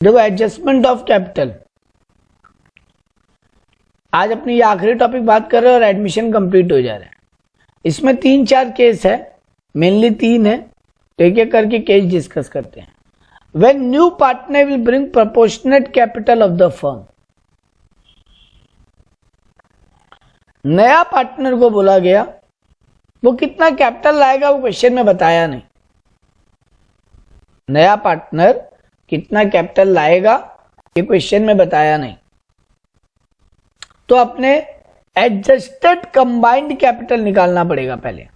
देखो adjustment of capital, आज अपनी ये आखिरी टॉपिक बात कर रहे हैं और एडमिशन कंप्लीट हो जा रहा है। इसमें 3-4 केस है, मेनली 3 है, तो एक एक करके केस डिस्कस करते हैं। When new partner will bring proportionate capital of the firm, नया पार्टनर को बोला गया वो कितना कैपिटल लाएगा, वो क्वेश्चन में बताया नहीं। नया पार्टनर कितना कैपिटल लाएगा ये क्वेश्चन में बताया नहीं, तो अपने एडजस्टेड कंबाइंड कैपिटल निकालना पड़ेगा पहले।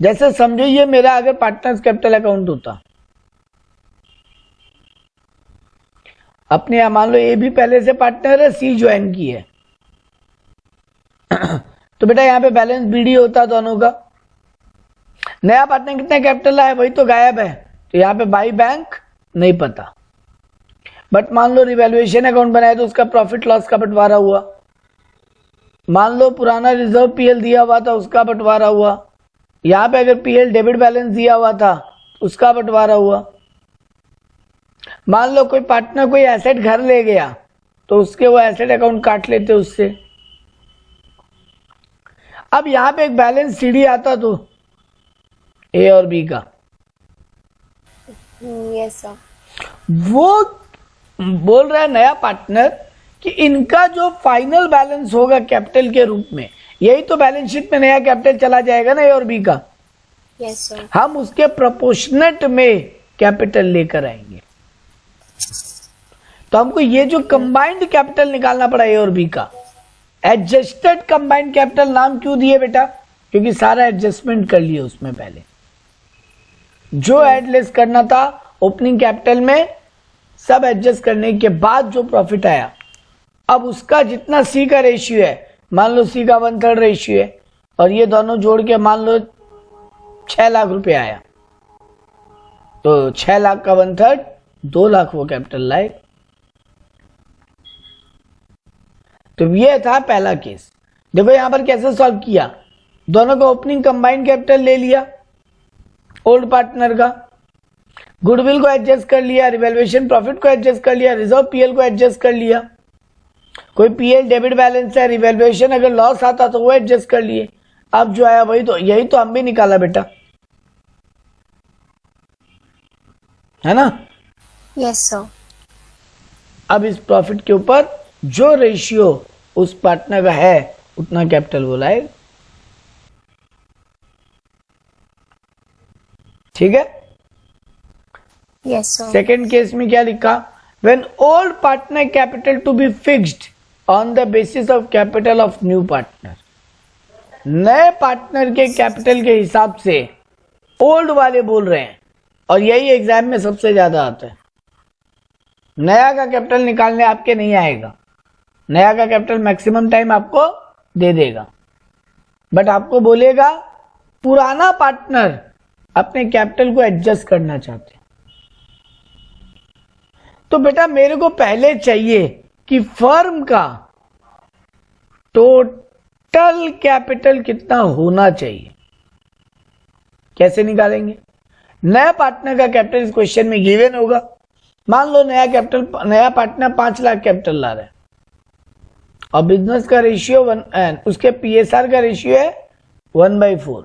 जैसे समझो ये मेरा अगर पार्टनर्स कैपिटल अकाउंट होता, अपने यहां मान लो ए भी पहले से पार्टनर है, सी ज्वाइन की है तो बेटा यहां पे बैलेंस बीडी होता दोनों का। नया पार्टनर कितना कैपिटल है वही तो गायब है, तो यहां पे बाई बैंक नहीं पता। बट मान लो रिवैल्यूएशन अकाउंट बनाया तो उसका प्रॉफिट लॉस का बंटवारा हुआ, मान लो पुराना रिजर्व पीएल दिया हुआ था उसका बंटवारा हुआ, यहां पे अगर पीएल डेबिट बैलेंस दिया हुआ था उसका बंटवारा हुआ। मान लो कोई पार्टनर कोई एसेट घर ले गया तो उसके वो एसेट अकाउंट काट लेते उससे। अब यहां पे एक बैलेंस सीडी आता तो ए और बी का, यस सर, वो बोल रहा है नया पार्टनर कि इनका जो फाइनल बैलेंस होगा कैपिटल के रूप में, यही तो बैलेंस शीट में नया कैपिटल चला जाएगा ना ए और बी का। यस सर, हम उसके प्रोपोर्शनेट में कैपिटल लेकर आएंगे, तो हमको ये जो कंबाइंड कैपिटल निकालना पड़ा ए और बी का। एडजस्टेड कंबाइंड कैपिटल नाम क्यों दिए बेटा, क्योंकि सारा एडजस्टमेंट कर लिए उसमें पहले, जो एड लेस करना था ओपनिंग कैपिटल में सब एडजस्ट करने के बाद जो प्रॉफिट आया, अब उसका जितना सी का रेशियो है, मान लो सी का 1/3 रेशियो है और ये दोनों जोड़ के मान लो 6 लाख रुपए आया, तो 6 लाख का 1/3 2 लाख वो कैपिटल लाए। तो ये था पहला केस। देखो यहां पर कैसे सॉल्व किया, दोनों का ओपनिंग कंबाइंड कैपिटल ले लिया ओल्ड पार्टनर का, गुडविल को एडजस्ट कर लिया, रिवैल्यूएशन प्रॉफिट को एडजस्ट कर लिया, रिजर्व पीएल को एडजस्ट कर लिया, कोई पीएल डेबिट बैलेंस है, रिवैल्यूएशन अगर लॉस आता तो वो एडजस्ट कर लिए। अब जो आया वही तो, यही तो हम भी निकाला बेटा, है ना। यस सर, अब इस प्रॉफिट के ऊपर जो रेशियो उस पार्टनर का है उतना कैपिटल वो लाएगा, ठीक है। यस सर, सेकेंड केस में क्या लिखा, when old partner capital to be fixed on the basis of capital of new partner, नए पार्टनर के कैपिटल के हिसाब से ओल्ड वाले बोल रहे हैं, और यही एग्जाम में सबसे ज्यादा आता है। नया का कैपिटल निकालने आपके नहीं आएगा, नया का कैपिटल मैक्सिमम टाइम आपको दे देगा, बट आपको बोलेगा पुराना पार्टनर अपने कैपिटल को एडजस्ट करना चाहते हैं, तो बेटा मेरे को पहले चाहिए कि फर्म का टोटल कैपिटल कितना होना चाहिए। कैसे निकालेंगे, नया पार्टनर का कैपिटल इस क्वेश्चन में गिवन होगा। मान लो नया पार्टनर 5 लाख कैपिटल ला रहा है और बिजनेस का रेशियो उसके पीएसआर का रेशियो है 1/4,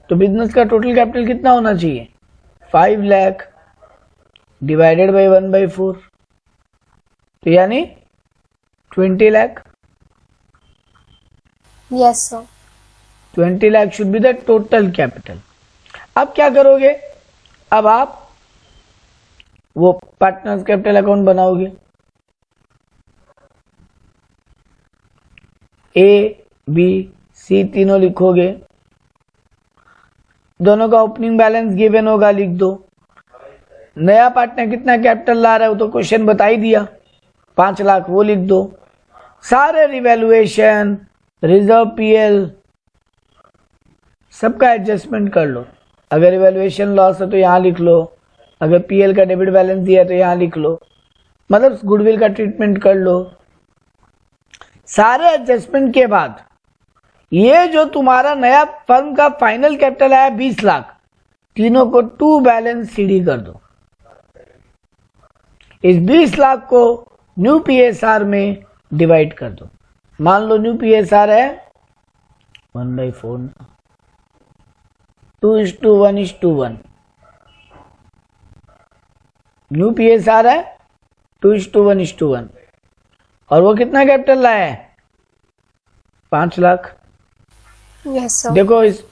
तो बिजनेस का टोटल कैपिटल कितना होना चाहिए 5 लाख डिवाइडेड बाई 1/4, तो यानी 20 lakh. Yes sir, 20 lakh should be the total capital. अब क्या करोगे, अब आप वो पार्टनर्स कैपिटल अकाउंट बनाओगे, ए बी सी तीनों लिखोगे, दोनों का ओपनिंग बैलेंस गिवन होगा, लिख दो। नया पार्टनर कितना कैपिटल ला रहा है वो तो क्वेश्चन बता ही दिया, 5 लाख, वो लिख दो। सारे रिवैल्यूएशन रिजर्व पीएल सबका एडजस्टमेंट कर लो, अगर रिवैल्यूएशन लॉस है तो यहां लिख लो, अगर पीएल का डेबिट बैलेंस दिया तो यहां लिख लो, मतलब गुडविल का ट्रीटमेंट कर लो। सारे एडजस्टमेंट के बाद ये जो तुम्हारा नया फर्म का फाइनल कैपिटल आया 20 लाख, तीनों को टू बैलेंस सीडी कर दो। इस 20 लाख को न्यू पीएसआर में डिवाइड कर दो। मान लो न्यू पीएसआर है 1/4, 2:1:1। न्यू पीएसआर है 2:1:1 और वो कितना कैपिटल लाया है 5 लाख। Yes sir. देखो इस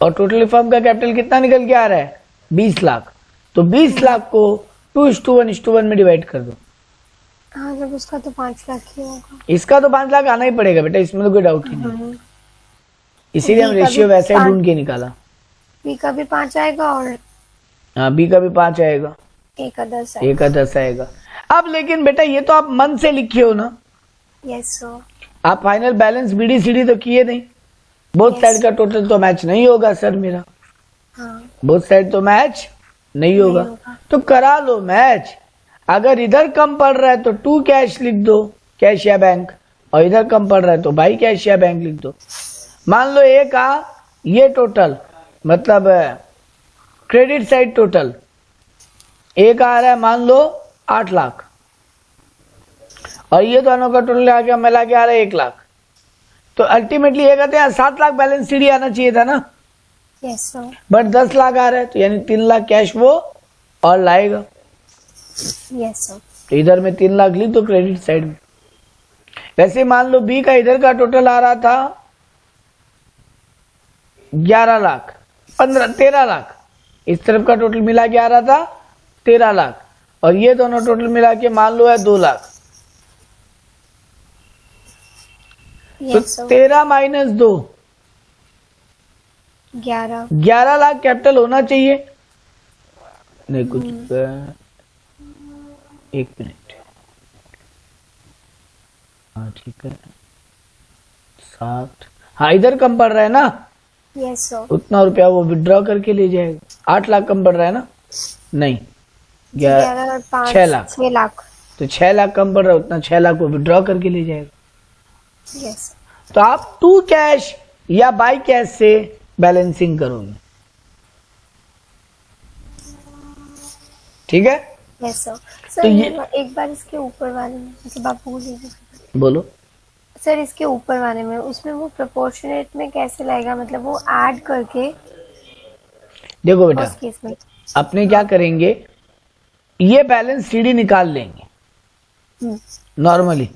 और टोटल फर्म का कैपिटल कितना निकल के आ रहा है 20 लाख। तो 20 लाख को 2:1:1 में डिवाइड कर दो। हाँ, जब उसका तो 5 लाख ही होगा। इसका तो 5 लाख आना ही पड़ेगा बेटा, इसमें तो कोई डाउट ही नहीं। इसीलिए हम बी का भी रेशियो वैसे ही 5 ढूंढ के निकाला। बी का भी 5 आएगा और हाँ, बी का भी 5 आएगा, ए का 10 ए आएगा। का 10 आएगा। अब लेकिन बेटा ये तो आप मन से लिखे हो ना, यस सर। आप फाइनल बैलेंस बीडी सीडी तो किए नहीं। Both Yes. साइड का टोटल तो मैच नहीं होगा सर मेरा, हाँ, बोथ साइड तो मैच नहीं होगा। तो करा लो मैच। अगर इधर कम पड़ रहा है तो 2 कैश लिख दो, कैश या बैंक, और इधर कम पड़ रहा है तो बाई कैश या बैंक लिख दो। मान लो ए का ये टोटल मतलब क्रेडिट साइड टोटल ए का आ रहा है मान लो 8 लाख और ये दोनों का टोटल मिला के आ रहा है 1 लाख। तो अल्टीमेटली ये कहते हैं 7 लाख बैलेंस शीट आना चाहिए था ना, यस सर। बट 10 लाख आ रहा है, तो यानी 3 लाख कैश वो और लाएगा। Yes sir. तो इधर में 3 लाख ली तो क्रेडिट साइड में। वैसे मान लो बी का इधर का टोटल आ रहा था 11 लाख 13 लाख, इस तरफ का टोटल मिला के आ रहा था 13 लाख और ये दोनों टोटल मिला के मान लो है 2 लाख। तो yes sir. 13 minus 2 11 lakh capital होना चाहिए। नहीं कुछ एक मिनट, हाँ ठीक है 7, हाँ इधर कम पड़ रहा है ना, यस सर। उतना रुपया वो विड्रॉ करके ले जाएगा। 8 लाख कम पड़ रहा है ना, नहीं 11 और 5 6 लाख, 6 लाख। तो 6 लाख कम पड़ रहा है, उतना 6 लाख वो विड्रॉ करके ले जाएगा। यस। तो आप 2 कैश या बाई कैश से बैलेंसिंग करोगे, ठीक है। Yes sir. सर तो ये एक बार इसके ऊपर वाले में मतलब आप बोल दीजिए बोलो। सर, इसके ऊपर वाले में उसमें वो प्रोपोर्शनेट में कैसे लाएगा, मतलब वो ऐड करके देखो बेटा उस केस में। अपने क्या करेंगे, ये बैलेंस सीडी निकाल लेंगे नॉर्मली,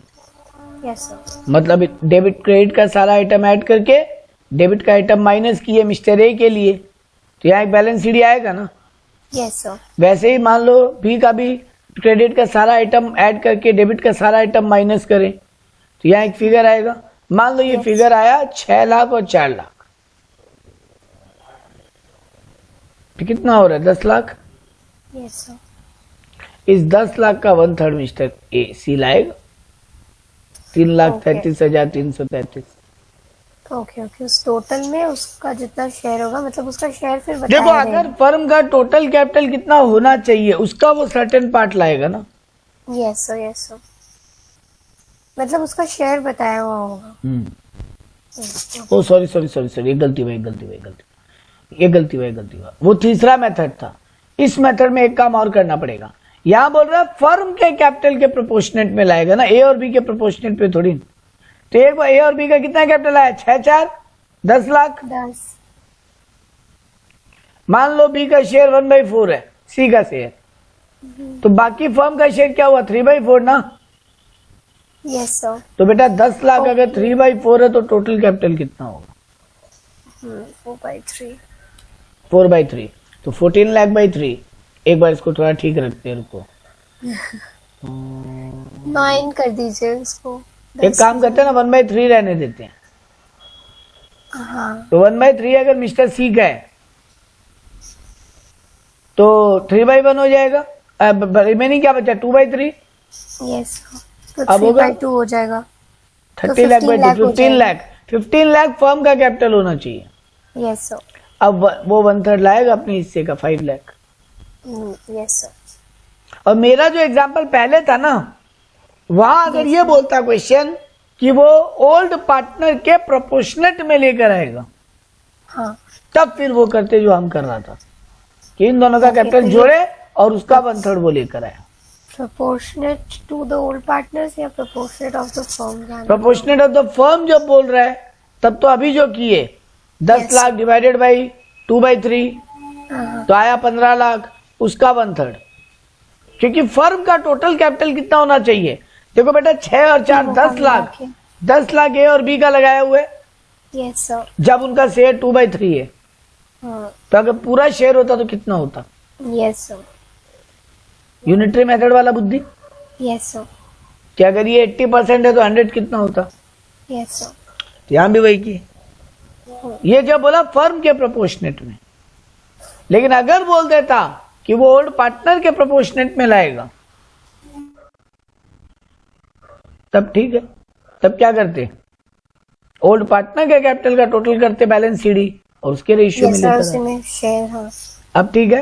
यस सर। मतलब डेबिट क्रेडिट का सारा आइटम ऐड करके डेबिट का आइटम माइनस किए मिस्टर ए के लिए, तो यहाँ एक बैलेंस सीडी आएगा ना। Yes sir. वैसे ही मान लो बी का भी क्रेडिट का सारा आइटम ऐड करके डेबिट का सारा आइटम माइनस करें तो यहाँ एक फिगर आएगा। मान लो ये Yes. फिगर आया 6 लाख और 4 लाख, तो कितना हो रहा है 10 लाख। Yes sir. इस 10 लाख का 1/3 मिस्टर ए सी लाएगा, 3,33,333। ओके ओके, उस टोटल में उसका जितना शेयर होगा मतलब उसका शेयर फिर देखो बताया अगर रहेगा। फर्म का टोटल कैपिटल कितना होना चाहिए उसका वो सर्टेन पार्ट लाएगा ना। यस सर, यस सर, मतलब उसका शेयर बताया हुआ होगा। ओ सॉरी सॉरी सॉरी सॉरी, ये गलती हुई वो तीसरा मेथड था। इस मेथड में एक काम और करना पड़ेगा, यहाँ बोल रहा है फर्म के कैपिटल के प्रोपोर्शनेट में लाएगा ना, ए और बी के प्रोपोर्शनेट पे थोड़ी। तो एक बार ए और बी का कितना कैपिटल आया 6/4 10 लाख। 10। मान लो बी का शेयर 1/4 है, सी का शेयर, तो बाकी फर्म का शेयर क्या हुआ 3/4 ना। Yes sir. तो बेटा 10 लाख अगर 3/4 है तो टोटल कैपिटल कितना होगा 4/3। 4/3, तो 14 लाख बाई 3। एक बार इसको थोड़ा ठीक रखते हैं, रुको 9 कर दीजिए उसको। एक काम करते हैं ना 1/3 रहने देते हैं। हाँ। तो 1/3 अगर मिस्टर सी का है तो 3/1 हो जाएगा, रिमेनिंग क्या बचा 2/3। यस, तो अब होगा 3/2 हो जाएगा। 30 लाख बाई 2, 15 जाएगा। लाख 15 लाख फर्म का कैपिटल होना चाहिए। Yes sir. अब वो 1/3 लाएगा अपने हिस्से का 5 लाख। Yes sir. और मेरा जो एग्जाम्पल पहले था ना, वहां अगर ये बोलता क्वेश्चन कि वो ओल्ड पार्टनर के प्रोपोर्शनेट में लेकर आएगा, हाँ। तब फिर वो करते जो हम कर रहा था कि इन दोनों का कैपिटल जोड़े और उसका 1/3 वो लेकर आया। Proportionate to the old partners या proportionate of the firm? Proportionate of the firm जब बोल रहा है तब तो अभी जो किए 10 Yes. लाख डिवाइडेड बाई 2/3 तो आया 15 लाख, उसका 1/3। क्योंकि फर्म का टोटल कैपिटल कितना होना चाहिए? देखो बेटा 6 और 4 10 लाख, 10 लाख ए और बी का लगाया हुआ है। Yes sir. जब उनका शेयर 2/3 है तो अगर पूरा शेयर होता तो कितना होता? Yes sir. यूनिटरी मेथड वाला बुद्धि यस सर। कि अगर ये 80% है तो 100 कितना होता? Yes sir. तो यहां भी वही की ये जो बोला फर्म के प्रोपोर्शनेट में, लेकिन अगर बोल देता कि वो ओल्ड पार्टनर के प्रोपोर्शनेट में लाएगा तब ठीक है। तब क्या करते? ओल्ड पार्टनर के कैपिटल का टोटल करते बैलेंस सीडी और उसके रेशियो में लेते हैं। शेयर। हाँ। अब ठीक है।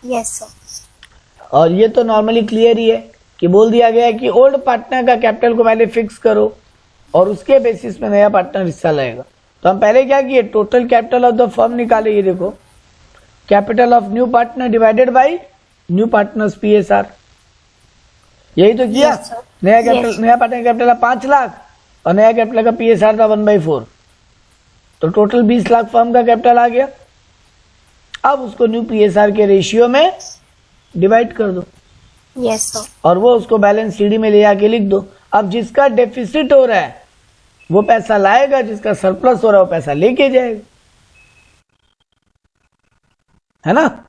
Yes sir. और ये तो नॉर्मली क्लियर ही है कि बोल दिया गया है कि ओल्ड पार्टनर का कैपिटल को पहले फिक्स करो और उसके बेसिस में नया पार्टनर हिस्सा लाएगा। तो हम पहले क्या किए? Total capital of the firm निकाले। ये देखो capital of new partner divided by new partners PSR, यही तो किया। Yes, sir. नया कैपिटल Yes. नया पार्टनर कैपिटल 5 लाख और नया कैपिटल का पीएसआर था 1/4, तो टोटल 20 लाख फर्म का कैपिटल आ गया। अब उसको न्यू पीएसआर के रेशियो में डिवाइड कर दो। Yes sir. और वो उसको बैलेंस सीडी में ले आके लिख दो। अब जिसका डेफिसिट हो रहा है वो पैसा लाएगा, जिसका सरप्लस हो रहा है वो पैसा लेके जाएगा, है ना?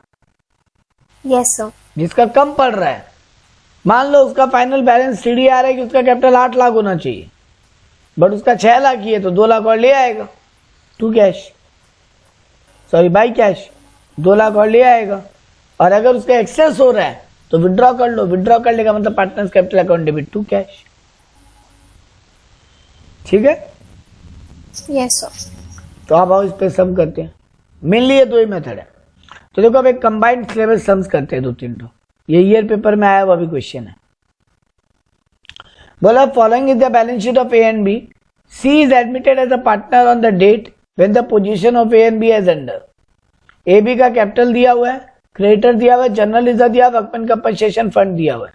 Yes sir. जिसका कम पड़ रहा है, मान लो उसका फाइनल बैलेंस सीडी आ रहा है कि उसका कैपिटल 8 लाख होना चाहिए, बट उसका 6 लाख ही है तो 2 लाख और ले आएगा to cash, sorry by cash, 2 lakh और ले आएगा। और अगर उसका एक्सेस हो रहा है तो विड्रॉ कर लो। विड्रॉ कर लेगा मतलब partners capital account debit to cash. ठीक है। Yes sir. तो आप आओ इस पे सम करते हैं। मेनली ये दो ही मेथड है। तो देखो अब एक कंबाइंड सिलेबस सम्स करते हैं 2-3 तो। ये ईयर पेपर में आया हुआ भी क्वेश्चन है। बोला following is the balance sheet of A and B, C is admitted as a partner on the date when the position of A and B as under. A B का capital दिया हुआ है, creditor दिया हुआ है, general reserve दिया हुआ है, वर्कमैन कंपनसेशन फंड दिया हुआ है,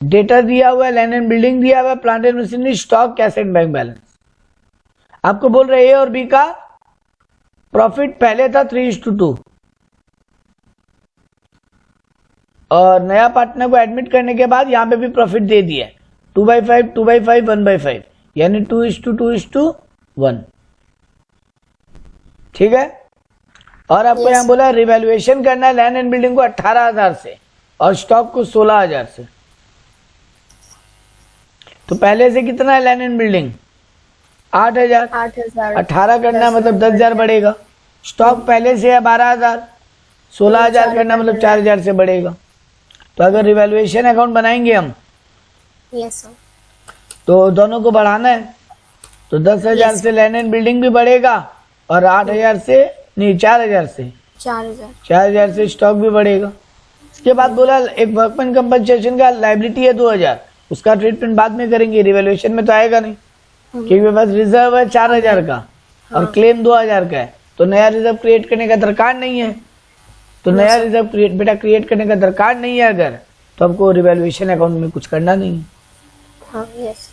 डेटर दिया हुआ है, लैंड एंड बिल्डिंग दिया हुआ है, plant and machinery, stock, cash and bank balance. आपको बोल रहे ए और बी का प्रॉफिट पहले था 3:2 और नया पार्टनर को एडमिट करने के बाद यहां पे भी प्रॉफिट दे दिया 2/5, 2/5, 1/5, यानी 2:2:1। ठीक है। और आपको यहां बोला रिवैल्यूएशन करना है लैंड एंड बिल्डिंग को 18,000 से और स्टॉक को 16,000 से। तो पहले से कितना है लैंड एंड बिल्डिंग? 8,000। 18 करना मतलब 10,000 बढ़ेगा। स्टॉक पहले से है 12,000, 16,000 करना मतलब 4,000 से बढ़ेगा। तो अगर रिवैल्यूएशन अकाउंट बनाएंगे हम, यस सर, तो दोनों को बढ़ाना है तो 10,000 से लैंड एंड बिल्डिंग भी बढ़ेगा और 8,000 से नहीं 4,000 से 4,000 से स्टॉक भी बढ़ेगा। इसके बाद बोला एक वर्कमैन कंपनसेशन का लायबिलिटी है 2,000, उसका ट्रीटमेंट बाद में करेंगे, रिवैल्यूएशन में तो आएगा नहीं क्योंकि मेरे पास रिजर्व है 4,000 का और क्लेम 2,000 का है, तो नया रिजर्व क्रिएट करने का दरकार नहीं है। तो नया रिजर्व क्रिएट करने का दरकार नहीं है अगर, तो हमको रिवैल्यूएशन अकाउंट में कुछ करना नहीं है। हाँ, यस।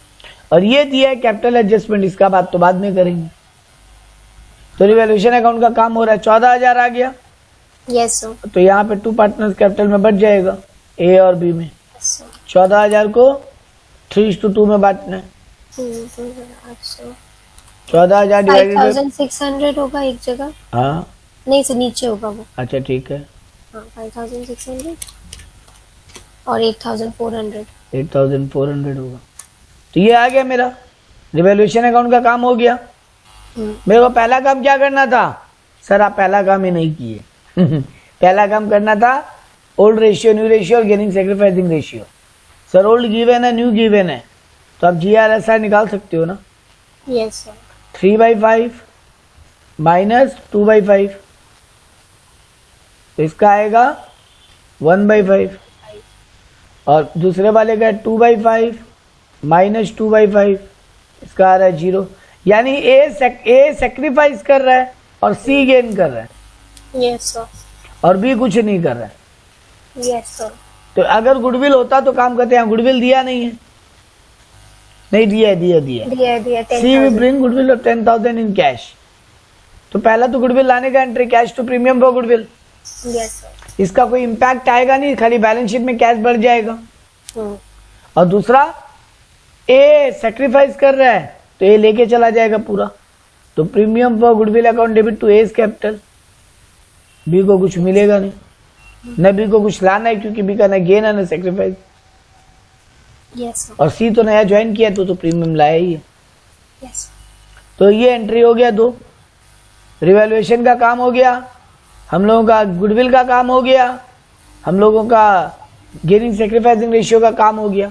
और ये दिया है कैपिटल एडजस्टमेंट, इसका बात तो बाद में करेंगे। तो रिवैल्यूएशन अकाउंट का काम हो रहा है, 14,000 आ गया। Yes sir. तो यहाँ पे 2 पार्टनर्स कैपिटल में बढ़ जाएगा ए और बी में। 14,000 को 3:2 में बांटना है। 14,000 डिवाइडेड 5,600 होगा एक जगह। हाँ नहीं सर, नीचे होगा वो। अच्छा ठीक है। हाँ, 5,600 और 8,400। 8,400 होगा। तो ये आ गया मेरा रिवैल्यूएशन अकाउंट का काम हो गया। मेरे को पहला काम क्या करना था? सर आप पहला काम ही नहीं किए पहला काम करना था ओल्ड रेशियो, न्यू रेशियो और gaining sacrificing ratio. Sir old given है, न्यू गिवन है, तो आप GRSI निकाल सकते हो ना। Yes sir. 3/5 माइनस 2/5, तो इसका आएगा 1/5 और दूसरे वाले का 2/5 माइनस 2/5, इसका आ रहा है 0। यानी ए सेक्रीफाइस कर रहा है और सी गेन कर रहा है। Yes sir. और बी कुछ नहीं कर रहा है। Yes sir. तो अगर गुडविल होता तो काम करते हैं, गुडविल दिया नहीं है, नहीं दिया है, दिया C we bring goodwill of 10,000 in cash. तो पहला तो गुडविल लाने का entry, cash to premium for goodwill. Yes sir. इसका कोई इम्पैक्ट आएगा नहीं, खाली बैलेंस शीट में कैश बढ़ जाएगा। और दूसरा ए सेक्रीफाइस कर रहा है तो ए लेके चला जाएगा पूरा, तो premium for goodwill account debit to A's capital. B को कुछ मिलेगा नहीं, न बी को कुछ लाना है क्योंकि बी का ना गेन है ना सेक्रीफाइस। Yes sir. और सी तो नया ज्वाइन किया तो प्रीमियम लाया ही है। यस। तो ये एंट्री हो गया 2, रिवैल्यूएशन का काम हो गया, हम लोगों का गुडविल का काम हो गया, हम लोगों का गेनिंग सेक्रीफाइसिंग रेशियो का काम हो गया।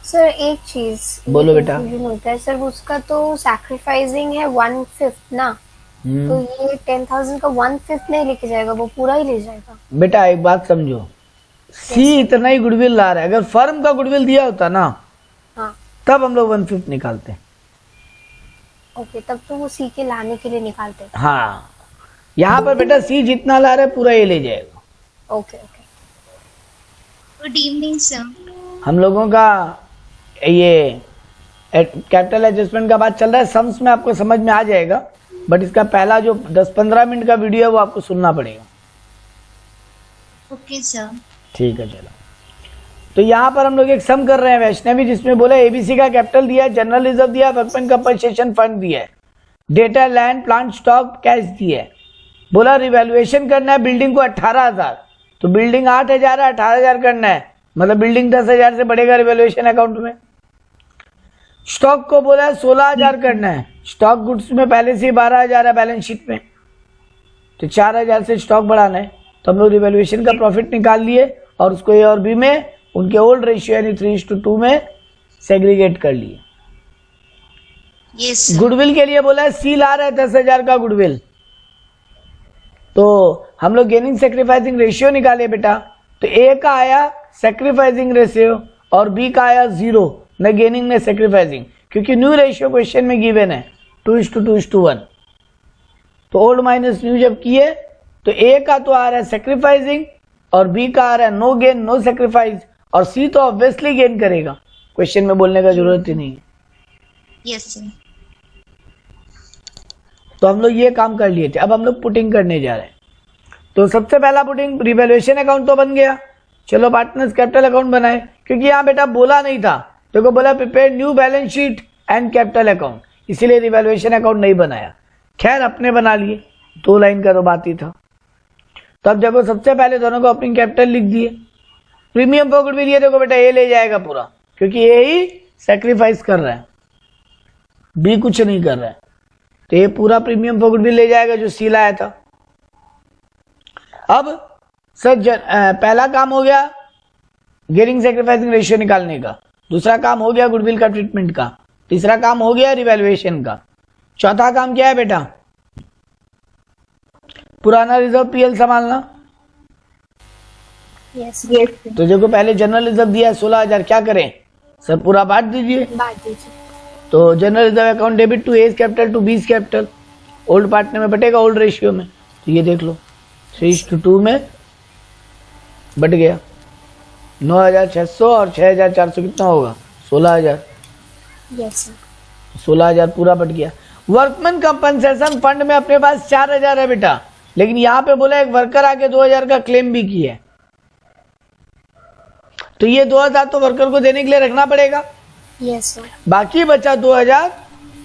सर एक चीज बोलो बेटा। होता है सर, उसका तो सैक्रिफाइसिंग है 1/5 ना, तो ये 10,000 का 1/5 नहीं लेके जाएगा, वो पूरा ही ले जाएगा। बेटा एक बात समझो, सी इतना ही गुडविल ला रहा है, अगर फर्म का गुडविल दिया होता ना, हाँ तब हम लोग 1/5 निकालते हैं। ओके, तब तो वो सी के लाने के लिए निकालते हैं। हाँ, यहाँ पर बेटा सी जितना ला रहा है पूरा ये ले जाएगा। Okay okay. Good evening sir. हम लोगों का ये कैपिटल एडजस्टमेंट का बात चल रहा है, सम्स में आपको समझ में आ जाएगा, बट इसका पहला जो 10-15 मिनट का वीडियो है वो आपको सुनना पड़ेगा। Okay sir. ठीक है चलो। तो यहाँ पर हम लोग एक सम कर रहे हैं वैष्णवी, जिसमें बोला एबीसी का कैपिटल दिया है, जनरल रिजर्व दिया है, वर्कमैन कंपनसेशन फंड दिया है, data land plant stock cash दिया है। बोला रिवैल्यूएशन करना है बिल्डिंग को 18,000, तो बिल्डिंग 8,000 है, 18,000 करना है, मतलब बिल्डिंग 10,000 से बढ़ेगा रिवैल्यूएशन अकाउंट में। स्टॉक को बोला 16,000 करना है, स्टॉक गुड्स में पहले से 12,000 है बैलेंस शीट में, तो 4,000 से स्टॉक बढ़ाना है। तो हम लोग रिवैल्यूएशन का प्रॉफिट निकाल लिए और उसको ए और बी में उनके ओल्ड रेशियो यानी 3:2 में सेग्रीगेट कर लिए। यस। गुडविल के लिए बोला है सी ला रहा है 10,000 का गुडविल, तो हम लोग गेनिंग सेक्रीफाइसिंग रेशियो निकाले बेटा, तो ए का आया सेक्रीफाइसिंग रेशियो और बी का आया 0, न गेनिंग न सेक्रीफाइसिंग, क्योंकि न्यू रेशियो क्वेश्चन में गिवन है 2:2:1। तो ओल्ड माइनस न्यू जब किए तो ए का तो आ रहा है सेक्रीफाइसिंग और बी का आ रहा है नो गेन नो सेक्रीफाइस, और सी तो ऑब्वियसली गेन करेगा, क्वेश्चन में बोलने का जरूरत ही नहीं है। Yes sir. तो हम लोग ये काम कर लिए थे, अब हम लोग पुटिंग करने जा रहे हैं। तो सबसे पहला पुटिंग रिवैल्यूएशन अकाउंट तो बन गया, चलो पार्टनर्स कैपिटल अकाउंट बनाए, क्योंकि यहाँ बेटा बोला नहीं था, देखो बोला prepare new balance sheet and capital account, इसीलिए रिवैल्यूएशन अकाउंट नहीं बनाया। खैर अपने बना लिए, 2 लाइन का तो बात ही था। तब देखो सबसे पहले दोनों को ओपनिंग कैपिटल लिख दिए, प्रीमियम फॉर गुडविल ये देखो बेटा ये ले जाएगा पूरा, क्योंकि ये ही सेक्रीफाइस कर रहा है, बी कुछ नहीं कर रहा है, तो ये पूरा प्रीमियम फॉर गुडविल ले जाएगा जो सी लाया था। अब सर पहला काम हो गया गेनिंग सेक्रीफाइसिंग रेशियो निकालने का, दूसरा काम हो गया गुडविल का ट्रीटमेंट का, तीसरा काम हो गया रिवैल्यूएशन का, चौथा काम क्या है बेटा, पुराना रिजर्व पीएल संभालना। यस तो देखो पहले जनरल रिजर्व दिया है 16,000, क्या करें सर पूरा बांट दीजिए। बात दीजिए। तो general reserve account debit to A's capital to B's capital, old partner में बटेगा ओल्ड रेशियो में, तो ये देख लो 3:2 में बट गया, 9,600 और 6,400 कितना होगा 16,000, यस सर। 16,000 पूरा बट गया। वर्कमैन कंपनसेशन फंड में अपने पास 4,000 है बेटा, लेकिन यहाँ पे बोला एक वर्कर आके 2,000 का क्लेम भी किया है, तो ये 2,000 तो वर्कर को देने के लिए रखना पड़ेगा। Yes sir. बाकी बचा 2,000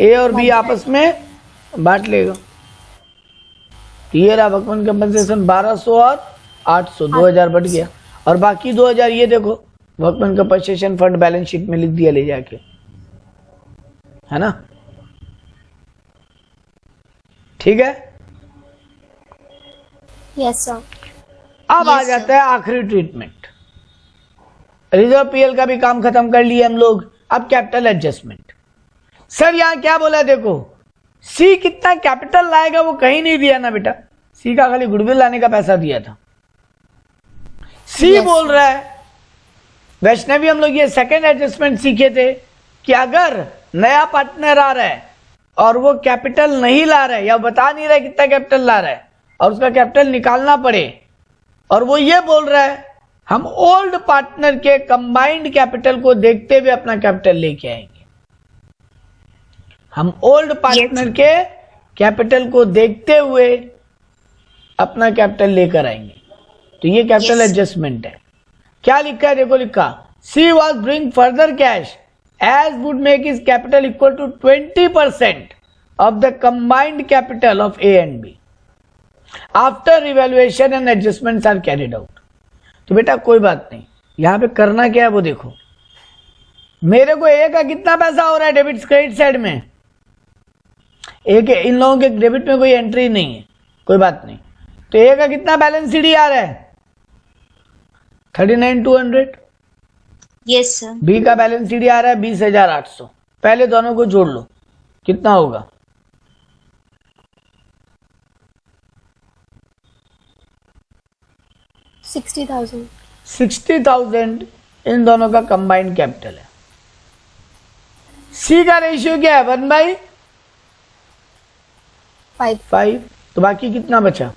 ए और बी आपस में बांट लेगा। तो ये रहा वर्कमैन कंपनसेशन 1,200 और 800, 2,000 बट गया, और बाकी 2,000 ये देखो workman compensation fund balance sheet में लिख दिया ले जाके, है ना, ठीक है। Yes sir. अब आ जाता है आखिरी ट्रीटमेंट, रिजर्व पीएल का भी काम खत्म कर लिए हम लोग, अब कैपिटल एडजस्टमेंट। सर यहां क्या बोला है देखो, सी कितना कैपिटल लाएगा वो कहीं नहीं दिया ना बेटा, सी का खाली गुडविल लाने का पैसा दिया था। सी Yes. बोल रहा है वैष्णवी, हम लोग ये सेकेंड एडजस्टमेंट सीखे थे कि अगर नया पार्टनर आ रहा है और वो कैपिटल नहीं ला रहा है या बता नहीं रहा है कितना कैपिटल ला रहा है और उसका कैपिटल निकालना पड़े, और वो ये बोल रहा है हम ओल्ड पार्टनर के कंबाइंड कैपिटल को देखते हुए अपना कैपिटल लेके आएंगे। हम ओल्ड पार्टनर के कैपिटल को देखते हुए अपना कैपिटल लेकर आएंगे। तो ये कैपिटल एडजस्टमेंट है। क्या लिखा है, देखो लिखा, C was bring further cash as would make is capital equal to 20% of the combined capital of A and B after revaluation and adjustments are carried out. तो बेटा कोई बात नहीं, यहां पे करना क्या है वो देखो। मेरे को ए का कितना पैसा हो रहा है डेबिट क्रेडिट साइड में, ए के इन लोगों के डेबिट में कोई एंट्री नहीं है, कोई बात नहीं। तो ए का कितना बैलेंस शीट आ रहा है 39,200। Yes sir. बी का बैलेंस शीट आ रहा है 20,800। पहले दोनों को जोड़ लो, कितना होगा? 60,000। 60,000 इन दोनों का कंबाइंड कैपिटल है। सी का रेशियो क्या है? 1/5। तो बाकी कितना बचा?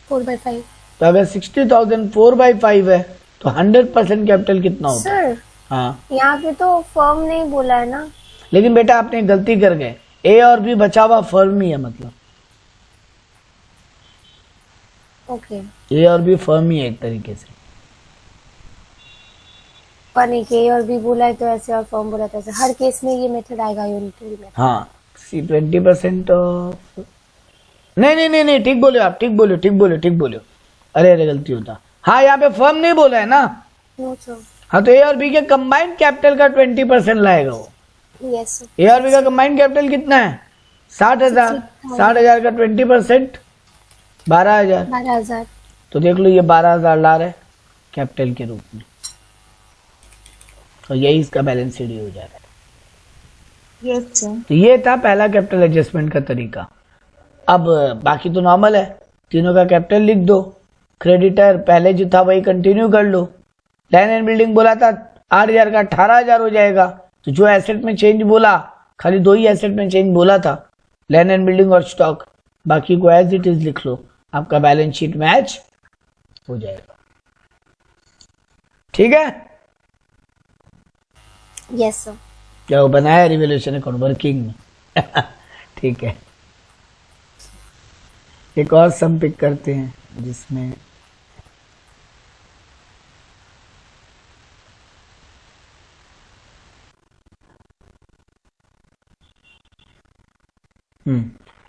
4/5। तो अगर 60,000 4/5 है तो 100% कैपिटल कितना होता है? सर हाँ, यहाँ पे तो फर्म नहीं बोला है ना। लेकिन बेटा आपने गलती कर गए, ए और बी बचा हुआ फर्म ही है, मतलब ओके। ए और बी फर्म ही है एक तरीके से। पर नहीं के और भी बोला है तो ऐसे और फर्म बोला तो ऐसे, हर केस में ये मेथड आएगा यूनिटरी मेथड। हाँ, सी 20% ऑफ, नहीं, ठीक बोले आप, ठीक बोले। अरे गलती होता। हाँ, यहाँ पे फर्म नहीं बोला है ना। No sir. हाँ, तो ए और बी के कंबाइंड कैपिटल का 20% लाएगा वो। Yes sir. ए और बी का कंबाइंड कैपिटल कितना है? 60,000। 60,000 का 20% 12,000। 12,000। तो देख लो ये 12,000 ला रहे कैपिटल के रूप में, तो यही इसका बैलेंस शीट हो जा रहा है। Yes sir. तो ये था पहला कैपिटल एडजस्टमेंट का तरीका। अब बाकी तो नॉर्मल है, तीनों का कैपिटल लिख दो। क्रेडिटर पहले जो था वही कंटिन्यू कर लो। लैंड एंड बिल्डिंग बोला था 8,000 का 18,000 हो जाएगा, तो जो एसेट में चेंज बोला, खाली 2 ही एसेट में चेंज बोला था, लैंड एंड बिल्डिंग और स्टॉक, बाकी को एज इट इज लिख लो, आपका बैलेंस शीट मैच हो जाएगा। ठीक है, यस सर। क्या वो बनाया रिवैल्यूएशन अकाउंट वर्किंग में? ठीक है, एक और सम पिक करते हैं जिसमें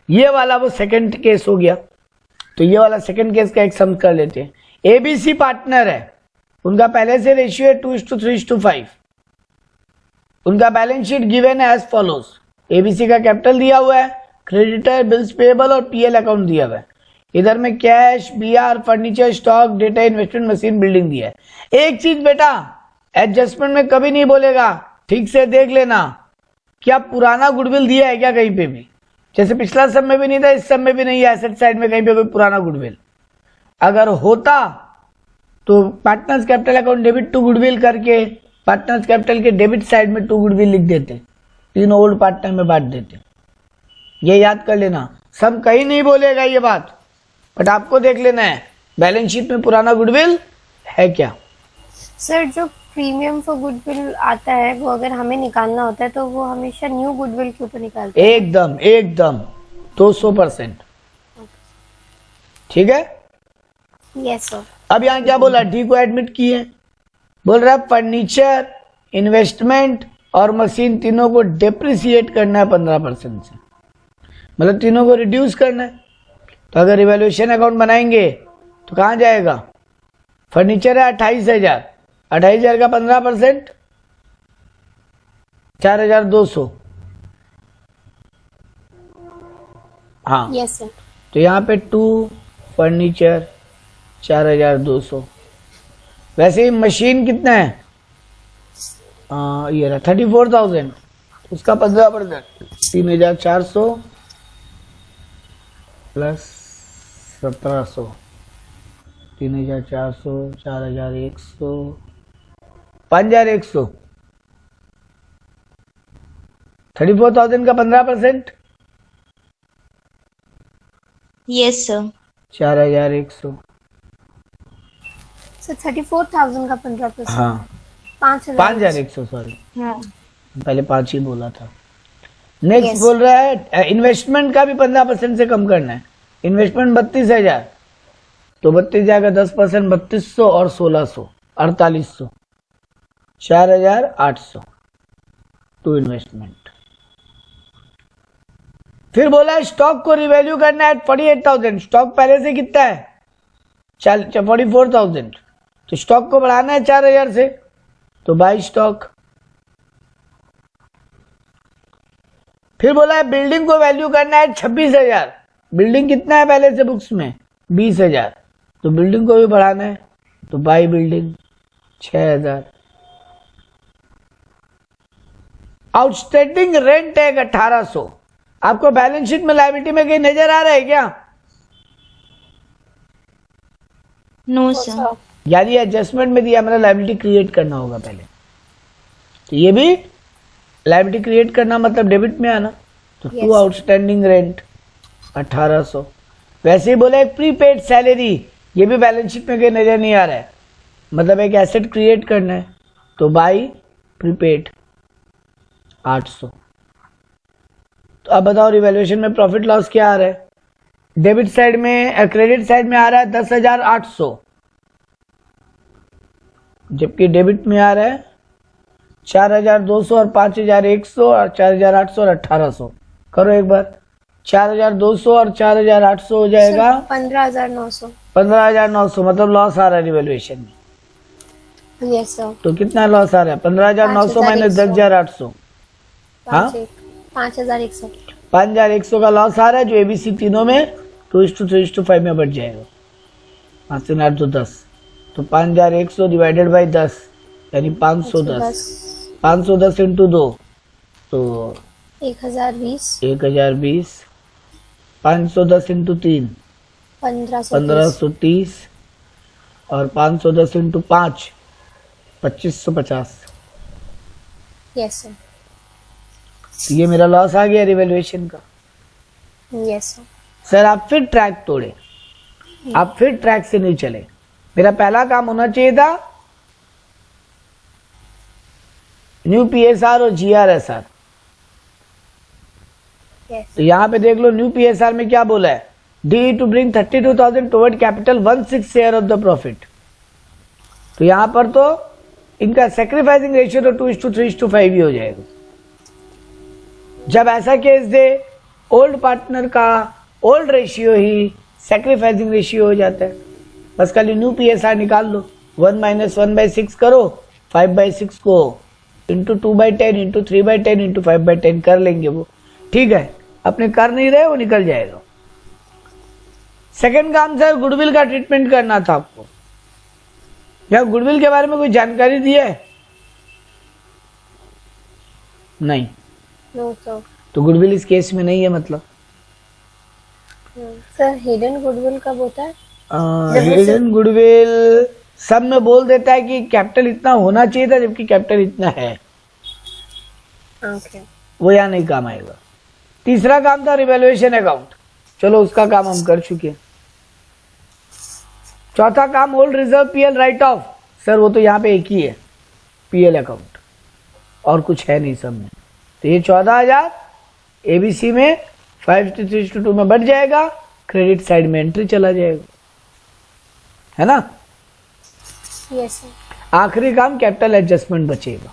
ये वाला वो सेकंड केस हो गया। तो ये वाला सेकंड केस का एक सम कर लेते हैं। एबीसी पार्टनर है, उनका पहले से रेशियो है 2:3:5। उनका बैलेंस शीट गिवन है एज फॉलोज। एबीसी का कैपिटल दिया हुआ है, क्रेडिटर, बिल्स पेबल और पीएल अकाउंट दिया हुआ है। इधर में cash, BR, furniture, stock, data, investment, machine, building दिया है। एक चीज बेटा एडजस्टमेंट में कभी नहीं बोलेगा, ठीक से देख लेना, क्या पुराना गुडविल दिया है क्या कहीं पे भी? जैसे पिछला सब में भी नहीं था, इस सब में भी नहीं है, एसेट साइड में कहीं पे कोई पुराना गुडविल। अगर होता तो partners capital account debit to goodwill करके पार्टनर्स कैपिटल के डेबिट साइड में टू गुडविल लिख देते, तीनों ओल्ड पार्टनर में बांट देते। ये याद कर लेना, सब कहीं नहीं बोलेगा ये बात, बट आपको देख लेना है बैलेंस शीट में पुराना गुडविल है क्या। सर जो प्रीमियम फॉर गुडविल आता है वो अगर हमें निकालना होता है तो वो हमेशा न्यू गुडविल के ऊपर निकालते हैं। एकदम 200%। ठीक है, यस सर। अब यहाँ क्या बोला, डी को एडमिट किए, बोल रहा है फर्नीचर, इन्वेस्टमेंट और मशीन तीनों को डेप्रिसिएट करना है 15% से, मतलब तीनों को रिड्यूस करना है। तो अगर रिवैल्यूएशन अकाउंट बनाएंगे तो कहाँ जाएगा? फर्नीचर है 28,000, 28,000 का 15% 4,200। हाँ, यस सर। तो यहाँ पे 2 फर्नीचर 4,200। वैसे ही मशीन कितना है? ये रहा 34,000, उसका 15% 3,400 प्लस 1,700, 3,400, 4,100, 5,100। 34,000 का 15% यस सर। 4,100 सर 34,000 का 15%। हाँ 5,000। 5,100 सॉरी, हाँ पहले 5 ही बोला था। Next Yes. बोल रहा है इन्वेस्टमेंट का भी 15% से कम करना है। इन्वेस्टमेंट 32,000, तो 32 जाएगा 10%, 3200 और 1600 4800, 4,800 टू इन्वेस्टमेंट। फिर बोला है स्टॉक को रिवैल्यू करना है 48,000। स्टॉक पहले से कितना है 44,000, तो स्टॉक को बढ़ाना है 4,000 से, तो बाई स्टॉक। फिर बोला है बिल्डिंग को वैल्यू करना है 26,000। बिल्डिंग कितना है पहले से बुक्स में 20,000, तो बिल्डिंग को भी बढ़ाना है, तो बाई बिल्डिंग 6,000। आउटस्टैंडिंग रेंट है 1,800। आपको बैलेंस शीट में लायबिलिटी में कहीं नजर आ रहा है क्या? No sir. यानी एडजस्टमेंट में दिया, मतलब लायबिलिटी क्रिएट करना होगा पहले, तो ये भी लायबिलिटी क्रिएट करना मतलब डेबिट में आना, तो Yes. To outstanding rent 1,800। वैसे ही बोले प्रीपेड सैलरी, ये भी बैलेंस शीट में कहीं नजर नहीं आ रहा है, मतलब एक एसेट क्रिएट करना है, तो बाई प्रीपेड 800। तो अब बताओ रिवैल्यूएशन में प्रॉफिट लॉस क्या आ रहा है? डेबिट साइड में क्रेडिट साइड में आ रहा है 10,800, जबकि डेबिट में आ रहा है 4,200 और 5,100 और 4,800 और 1,800। करो एक बार, 4,200 और 4,800 हो जाएगा 15,900। 15,900, मतलब लॉस आ रहा है रिवैल्यूएशन में। Yes sir. तो कितना लॉस आ रहा है? 15,900 माइनस 10,800, हाँ 5,100। 5,100 का लॉस आ रहा है, जो एबीसी तीनों में 2:3:5 में बढ़ जाएगा। 5 से 8 तो 10, तो 5,100 डिवाइडेड बाई 10 यानी 510। 510 इंटू 2 तो 1,020। 1,020। 510 इंटू 3 1,530 और 510 इंटू 5 2,550। Yes sir. तो ये मेरा लॉस आ गया रिवैल्यूएशन का। Yes sir. सर आप फिर ट्रैक तोड़े, आप फिर ट्रैक से नहीं चले। मेरा पहला काम होना चाहिए था न्यू पीएसआर और जीआरएसआर। यस। तो यहां पे देख लो न्यू पीएसआर में क्या बोला है, D to bring 32,000 toward capital 1/6 share of the profit. तो यहां पर तो इनका सेक्रीफाइसिंग रेशियो तो 2:3:5 ही हो जाएगा। जब ऐसा केस दे ओल्ड पार्टनर का ओल्ड रेशियो ही सेक्रीफाइसिंग रेशियो हो जाता है। बस खाली न्यू पीएसआर निकाल लो, 1 - 1/6 करो, 5/6 को इंटू 2/10 इंटू 3/10 इंटू 5/10 कर लेंगे वो, ठीक है। अपने कर नहीं रहे, वो निकल जाएगा। सेकंड काम सर गुडविल का ट्रीटमेंट करना था आपको। क्या गुडविल के बारे में कोई जानकारी दी है? नहीं, नो सर। तो गुडविल इस केस में नहीं है मतलब। सर हिडन गुडविल कब होता है? हिडन गुडविल सब में बोल देता है कि कैपिटल इतना होना चाहिए था जबकि कैपिटल इतना है, ओके। वो यहाँ नहीं काम आएगा। तीसरा काम था रिवैल्यूएशन अकाउंट, चलो उसका काम हम कर चुके हैं। चौथा काम old reserve PL right of, sir वो तो यहाँ पे एक ही है पीएल अकाउंट, और कुछ है नहीं सब में। तो ये 14,000 एबीसी में 5:3:2 में बढ़ जाएगा, क्रेडिट साइड में एंट्री चला जाएगा, है ना। Yes sir. आखिरी काम कैपिटल एडजस्टमेंट बचेगा।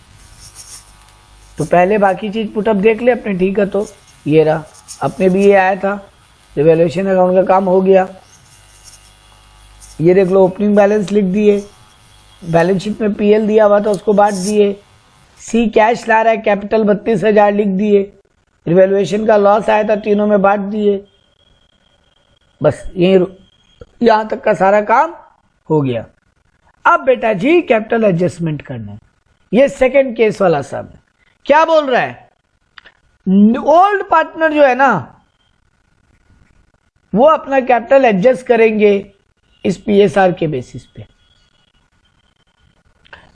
तो पहले बाकी चीज पुटअप देख ले अपने, ठीक है। तो ये रहा, अपने भी ये आया था, रिवैल्यूएशन अकाउंट का काम हो गया। ये देख लो ओपनिंग बैलेंस लिख दिए, बैलेंस शीट में पीएल दिया हुआ था उसको बांट दिए, सी कैश ला रहा है कैपिटल 32,000 लिख दिए, रिवैल्यूएशन का लॉस आया था तीनों में बांट दिए। बस यहां तक का सारा काम हो गया। अब बेटा जी कैपिटल एडजस्टमेंट करना है। ये सेकंड केस वाला सब है। क्या बोल रहा है, ओल्ड पार्टनर जो है ना वो अपना कैपिटल एडजस्ट करेंगे इस पीएसआर के बेसिस पे।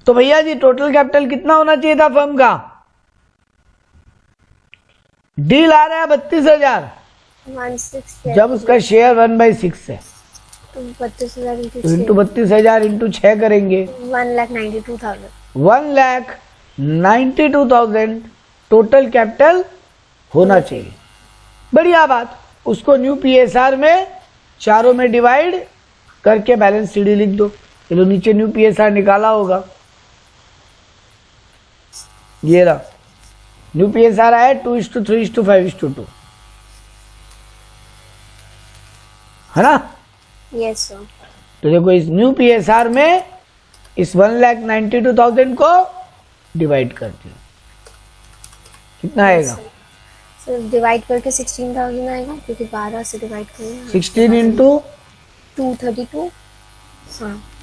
तो भैया जी टोटल कैपिटल कितना होना चाहिए था फर्म का? डील आ रहा है 32,000, 1/6 जब उसका शेयर 1/6 है, तो 32,000 इंटू 32,000 इंटू 6 करेंगे 1,92,000। 1,92,000 टोटल कैपिटल होना चाहिए। बढ़िया बात। उसको न्यू पीएसआर में चारों में डिवाइड करके बैलेंस सीडी लिख दो। चलो न्यू पीएसआर निकाला होगा, ये रहा न्यू पीएसआर आया 2:3:5:2 है ना। Yes sir. तो देखो इस न्यू पीएसआर में इस 1,92,000 को डिवाइड कर दिया, कितना आएगा? सर डिवाइड करके 16,000 आएगा, क्योंकि 12 से डिवाइड करेंगे। 16 इंटू 232।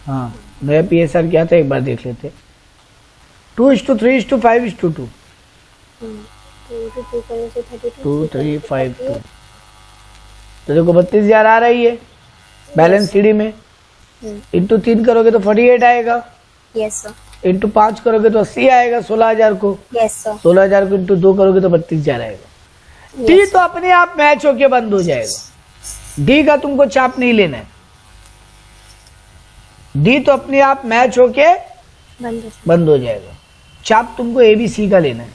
हाँ नया पीएसआर क्या था एक बार देख लेते। 2:3:5:2 2,352। तो देखो 32,000 आ रही है बैलेंस सीडी में। इंटू 3 करोगे तो 48 आएगा। Yes sir. इंटू 5 करोगे तो 80 आएगा 16,000 को। Yes sir. 16,000 को इंटू 2 करोगे तो 32,000 आएगा। डी तो अपने आप मैच होके बंद हो जाएगा। डी का तुमको चाप नहीं लेना है। डी तो अपने आप मैच होके बंद हो जाएगा। चाप तुमको एबीसी का लेना है।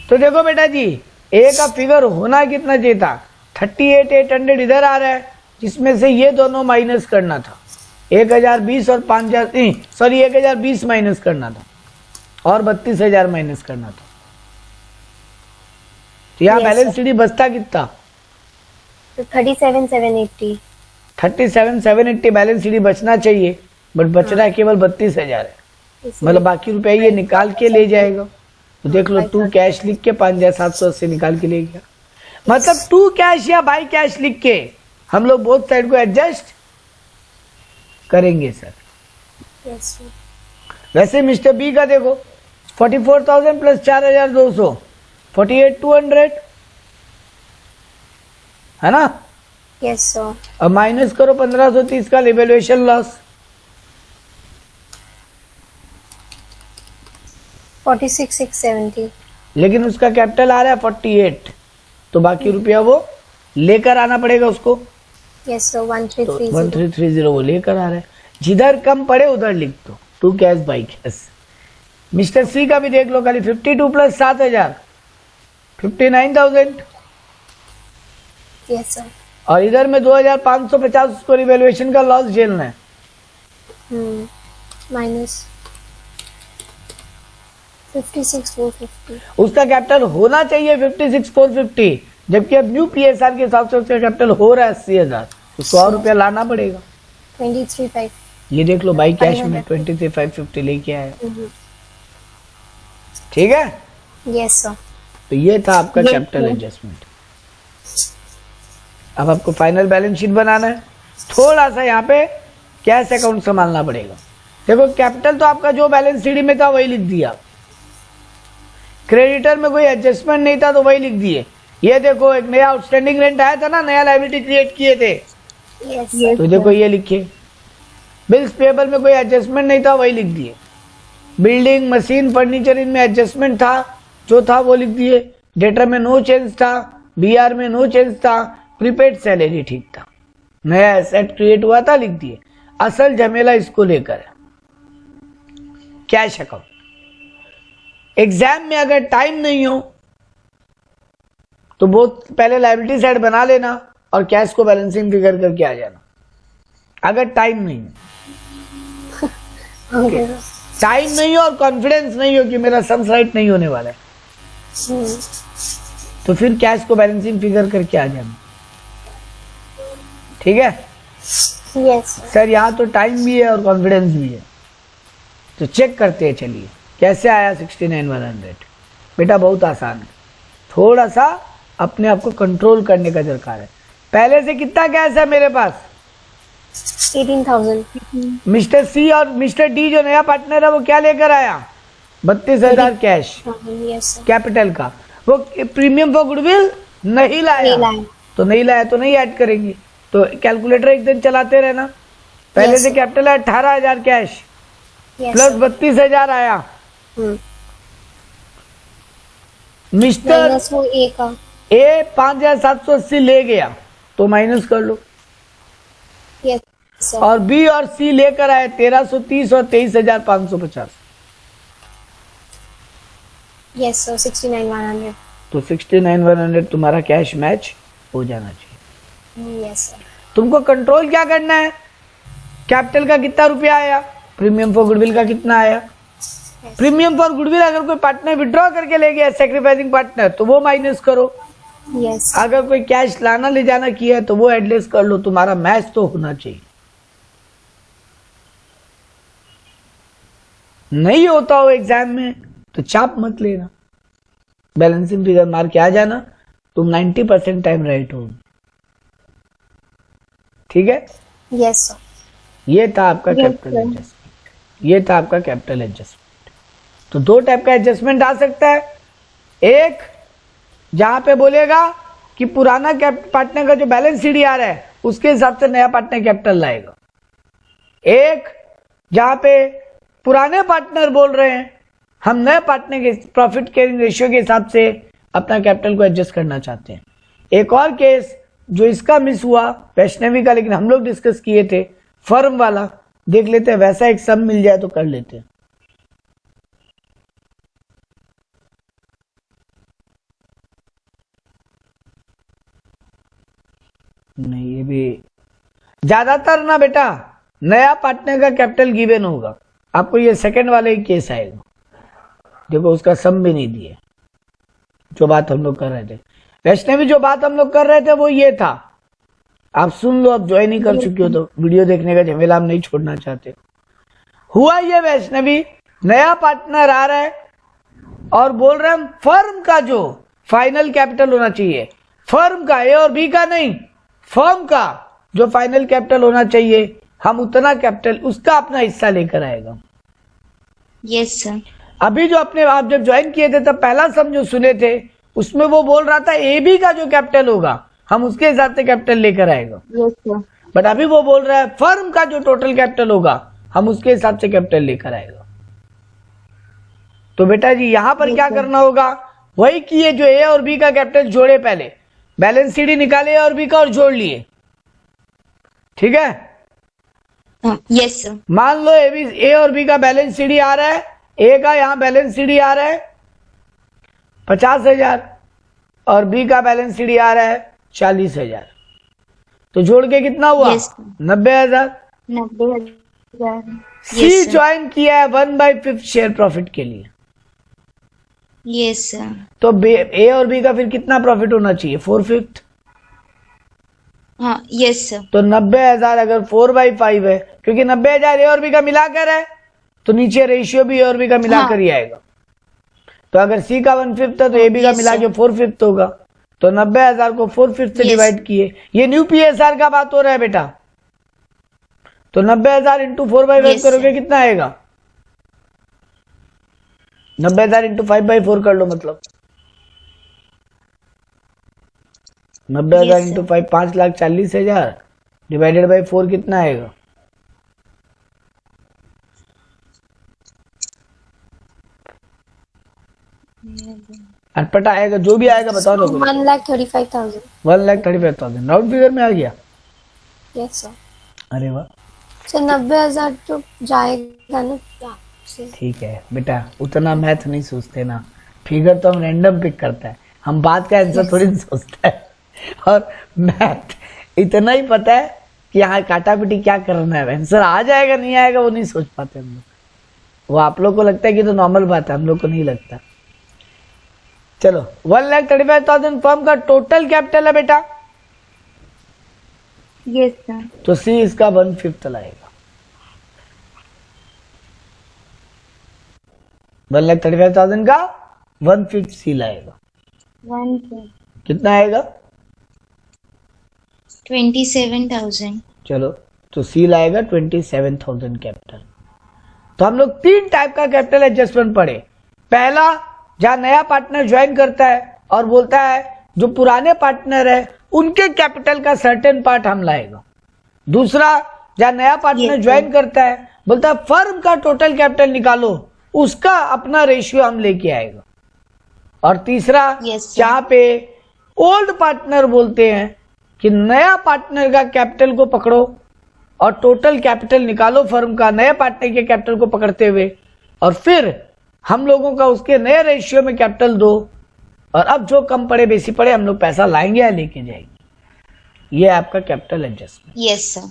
तो देखो बेटा जी, ए का फिगर होना कितना चाहिए था? 38,800 इधर आ रहा है, जिसमें से ये दोनों माइनस करना था। 1,020 और 5,000 नहीं सॉरी 1,020 माइनस करना था और 32,000 माइनस करना था। तो यहाँ बैलेंस सीडी बचता कितना? तो 37,780। 37,780 बैलेंस सीडी बचना चाहिए, बट बच रहा है केवल 32,000 है। मतलब बाकी रुपए ये निकाल के ले जाएगा। तो देख लो 2 कैश लिख के 5,780 निकाल के ले गया। मतलब 2 कैश या बाई कैश लिख के हम लोग बोथ साइड को एडजस्ट करेंगे सर। Yes sir. वैसे मिस्टर बी का देखो 44,000 प्लस 4,200 48,200 है ना। Yes sir. अब माइनस करो 1,530 का इवैल्यूएशन लॉस 46,670। लेकिन उसका कैपिटल आ रहा है 48, तो बाकी रुपया वो लेकर आना पड़ेगा उसको। Yes sir. 1330। 1330 वो लेकर आ रहा है। जिधर कम पड़े उधर लिख दो 2 कैश बाई कैश। मिस्टर सी का भी देख लो, खाली 52 प्लस 7,000 59,000 यस सर। और इधर में 2,550 उसको रिवैल्यूएशन का लॉस झेलना है। माइनस 56,450। उसका कैपिटल होना चाहिए 56,450, जबकि अब न्यू पीएसआर के हिसाब से उसका कैपिटल हो रहा है 80,000, तो 100 रुपया लाना पड़ेगा। 23,500। ये देख लो बाई कैश में 23,550 लेके आया। ठीक है। Yes sir. तो ये था आपका कैपिटल एडजस्टमेंट। अब आपको फाइनल बैलेंस शीट बनाना है। थोड़ा सा यहाँ पे कैश अकाउंट संभालना पड़ेगा। देखो कैपिटल तो आपका जो बैलेंस शीट में था वही लिख दिया, क्रेडिटर में कोई एडजस्टमेंट नहीं था तो वही लिख दिए। ये देखो एक नया आउटस्टैंडिंग रेंट आया था ना, नया लायबिलिटी क्रिएट किए थे, यस तो देखो ये लिखे। बिल्स पेबल में कोई एडजस्टमेंट नहीं था वही लिख दिए। बिल्डिंग मशीन फर्नीचर इनमें एडजस्टमेंट था, जो था वो लिख दिए। डेटर में नो चेंज था, बीआर में नो चेंज था, प्रीपेड सैलरी ठीक था, नया एसेट क्रिएट हुआ था लिख दिए। असल झमेला इसको लेकर है कैश अकाउंट। एग्जाम में अगर टाइम नहीं हो तो बहुत पहले लायबिलिटी साइड बना लेना और कैश को बैलेंसिंग फिगर करके आ जाना। अगर टाइम नहीं हो, टाइम नहीं हो और कॉन्फिडेंस नहीं हो कि मेरा सम्स राइट नहीं होने वाला है, तो फिर कैश को बैलेंसिंग फिगर करके आ जाना। ठीक है। यस सर यहाँ तो टाइम भी है और कॉन्फिडेंस भी है, तो चेक करते हैं। चलिए कैसे आया 69,100। बेटा बहुत आसान है, थोड़ा सा अपने आप को कंट्रोल करने का दरकार है। पहले से कितना कैश है मेरे पास? 18,000। मिस्टर सी और मिस्टर डी जो नया पार्टनर है वो क्या लेकर आया? 32,000 कैश यस सर। कैपिटल का। वो प्रीमियम फॉर गुडविल नहीं लाया, तो नहीं लाया तो नहीं ऐड करेंगे। तो कैलकुलेटर एक दिन चलाते रहना। पहले से कैपिटल है 18,000 कैश प्लस 32,000 आया। मिस्टर माइनस वो ए का ए 5,780 ले गया, तो माइनस कर लो। Yes sir. और बी और सी लेकर आए 1330 और 23,550। Yes sir 69,100। तो 69,100 तुम्हारा कैश मैच हो जाना चाहिए। Yes sir. तुमको कंट्रोल क्या करना है, कैपिटल का कितना रुपया आया, प्रीमियम फॉर गुडविल का कितना आया। प्रीमियम फॉर गुडविल अगर कोई पार्टनर विड्रॉ करके ले गया सैक्रिफाइसिंग पार्टनर तो वो माइनस करो। यस अगर कोई कैश लाना ले जाना किया है तो वो एडलेस कर लो। तुम्हारा मैच तो होना चाहिए। नहीं होता हो एग्जाम में तो चाप मत लेना, बैलेंसिंग फिगर मार के आ जाना, तुम 90% टाइम राइट हो। ठीक है, यस सर। ये था आपका Yes, कैपिटल sir. एडजस्टमेंट। ये था आपका कैपिटल एडजस्टमेंट। तो दो टाइप का एडजस्टमेंट आ सकता है। एक जहां पे बोलेगा कि पुराना पार्टनर का जो बैलेंस सीडी आ रहा है उसके हिसाब से नया पार्टनर कैपिटल लाएगा। एक जहां पे पुराने पार्टनर बोल रहे हैं हम नए पार्टनर के प्रॉफिट शेयरिंग रेशियो के हिसाब से अपना कैपिटल को एडजस्ट करना चाहते हैं। एक और केस जो इसका मिस हुआ वैष्णवी का, लेकिन हम लोग डिस्कस किए थे, फर्म वाला, देख लेते हैं। वैसा एक सम मिल जाए तो कर लेते हैं। नहीं, ये भी ज्यादातर ना बेटा नया पार्टनर का कैपिटल गिवन होगा। आपको ये सेकंड वाले ही केस आएगा। देखो उसका सम भी नहीं दिए। जो बात हम लोग कर रहे थे वैष्णवी, जो बात हम लोग कर रहे थे वो ये था। आप सुन लो, अब ज्वाइन ही कर चुके हो तो वीडियो देखने का झमेला हम नहीं छोड़ना चाहते। हुआ ये वैष्णवी, नया पार्टनर आ रहा है और बोल रहे हम फर्म का जो फाइनल कैपिटल होना चाहिए, फर्म का, ए और बी का नहीं, फर्म का जो फाइनल कैपिटल होना चाहिए, हम उतना कैपिटल उसका अपना हिस्सा लेकर आएगा। Yes sir. अभी जो अपने आप जब ज्वाइन किए थे तब पहला सम जो सुने थे उसमें वो बोल रहा था ए बी का जो कैपिटल होगा हम उसके हिसाब से कैपिटल लेकर आएगा। Yes sir. बट अभी वो बोल रहा है फर्म का जो टोटल कैपिटल होगा हम उसके हिसाब से कैपिटल लेकर आएगा। तो बेटा जी यहां पर क्या करना होगा, वही किए जो ए और बी का कैपिटल जोड़े, पहले बैलेंस सीडी निकाले और बी का और जोड़ लिए। ठीक है, यस सर। मान लो ए और बी का बैलेंस सीडी आ रहा है, ए का यहां बैलेंस सीडी आ रहा है 50,000 और बी का बैलेंस सीडी आ रहा है 40,000। तो जोड़ के कितना हुआ? Yes, 90,000। 90,000। सी ज्वाइन किया है 1/5 शेयर प्रॉफिट के लिए। Yes sir. तो ए और बी का फिर कितना प्रॉफिट होना चाहिए? 4/5। हाँ यस सर। तो 90,000 अगर 4/5 है, क्योंकि 90,000 ए और बी का मिलाकर है तो नीचे रेशियो भी ए और बी का मिलाकर ही आएगा। तो अगर सी का 1/5 था तो ए बी का मिला के 4/5 होगा। तो 90,000 को 4/5 से डिवाइड किए। ये न्यू पीएसआर का बात हो रहा है बेटा। तो 90,000 इंटू 4/5 करोगे कितना आएगा? 90,000 इंटू 5/4 कर लो, मतलब 90,000 इंटू 5 5,40,000 डिवाइडेड बाई 4 कितना आएगा? अटपटा आएगा, जो भी आएगा बताओ ना। 1,35,000। 1,35,000 राउंड फिगर में आ गया। Yes sir. अरे वाह, सर 90,000 तो जाएगा ना। ठीक है बेटा, उतना मैथ नहीं सोचते ना, फिगर तो हम रैंडम पिक करता है, हम बात का आंसर थोड़ी नहीं सोचता है। और मैथ इतना ही पता है कि यहाँ काटा पिटी क्या करना है, आंसर आ जाएगा नहीं आएगा वो नहीं सोच पाते हम लोग। वो आप लोग को लगता है कि तो नॉर्मल बात है, हम लोग को नहीं लगता। चलो 1,35,000 फर्म का टोटल कैपिटल है बेटा। Yes sir. तो सी इसका 1/5 लाएगा। 1,35,000 का 1/5 सी लाएगा। 1 कितना आएगा? 27,000। चलो, तो सी लाएगा 27,000 कैपिटल। तो हम लोग 3 टाइप का कैपिटल एडजस्टमेंट पढ़े। पहला, जहां नया पार्टनर ज्वाइन करता है और बोलता है जो पुराने पार्टनर है उनके कैपिटल का सर्टेन पार्ट हम लाएगा। दूसरा, जहां नया पार्टनर ज्वाइन करता है बोलता है फर्म का टोटल कैपिटल निकालो, उसका अपना रेशियो हम लेके आएगा। और तीसरा, जहां पे ओल्ड पार्टनर बोलते हैं कि नया पार्टनर का कैपिटल को पकड़ो और टोटल कैपिटल निकालो फर्म का नए पार्टनर के कैपिटल को पकड़ते हुए, और फिर हम लोगों का उसके नए रेशियो में कैपिटल दो, और अब जो कम पड़े बेसी पड़े हम लोग पैसा लाएंगे या लेके जाएंगे। ये आपका कैपिटल एडजस्टमेंट। Yes sir.